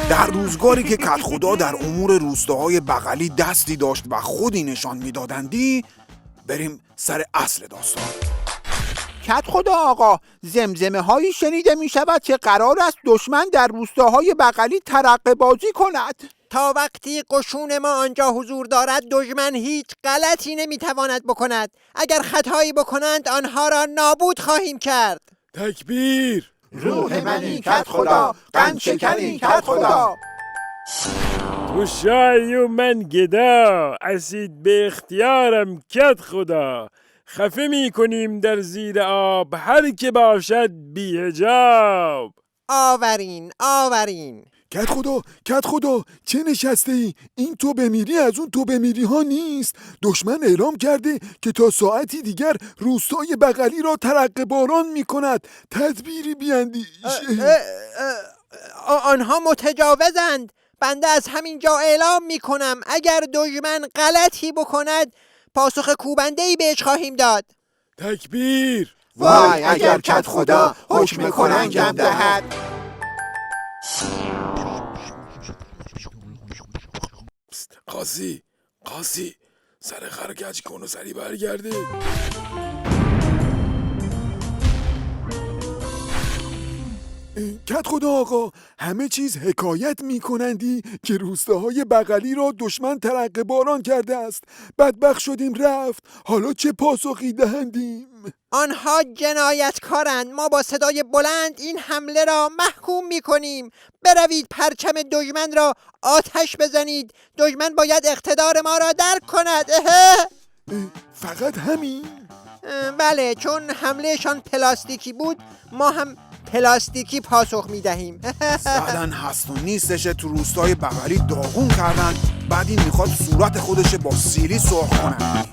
در روزگاری که کدخدا در امور روستاهای بغلی دستی داشت و خودی نشان میدادندی، بریم سر اصل داستان. کدخدا آقا، زمزمه هایی شنیده می شود که قرار است دشمن در روستاهای بغلی ترقه بازی کند. تا وقتی قشون ما آنجا حضور دارد دشمن هیچ غلطی نمیتواند بکند. اگر خطایی بکنند آنها را نابود خواهیم کرد. تکبیر. روح منی کدخدا، قند شکنی کدخدا. تو شای و من گدا، اسید به اختیارم کدخدا. خفه می کنیم در زیر آب هر که باشد بی حجاب. آورین آورین. کدخدا چه نشسته ای؟ این تو بمیری از اون تو بمیری ها نیست. دشمن اعلام کرده که تا ساعتی دیگر روستای بغلی را ترقه باران می کند. تدبیری بیندیش. آنها متجاوزند. بنده از همین جا اعلام می کنم اگر دشمن غلطی بکند پاسخ کوبنده‌ای بهش خواهیم داد. تکبیر. وای اگر کدخدا حکم کننجم دهد. قاسی سر خر کج کن و سری برگرده. کدخدا آقا، همه چیز حکایت می کنندی که روستاهای بغلی را دشمن ترقه باران کرده است. بدبخت شدیم رفت. حالا چه پاسخی دهندیم؟ آنها جنایتکارند. ما با صدای بلند این حمله را محکوم می کنیم. بروید پرچم دشمن را آتش بزنید. دشمن باید اقتدار ما را درک کند. فقط همین؟ بله، چون حملهشان پلاستیکی بود ما هم پلاستیکی پاسخ می دهیم. زدن هست و نیستش تو روستای بغلی داغون کردن. بعد این میخواد صورت خودش با سیلی سرخ کنن.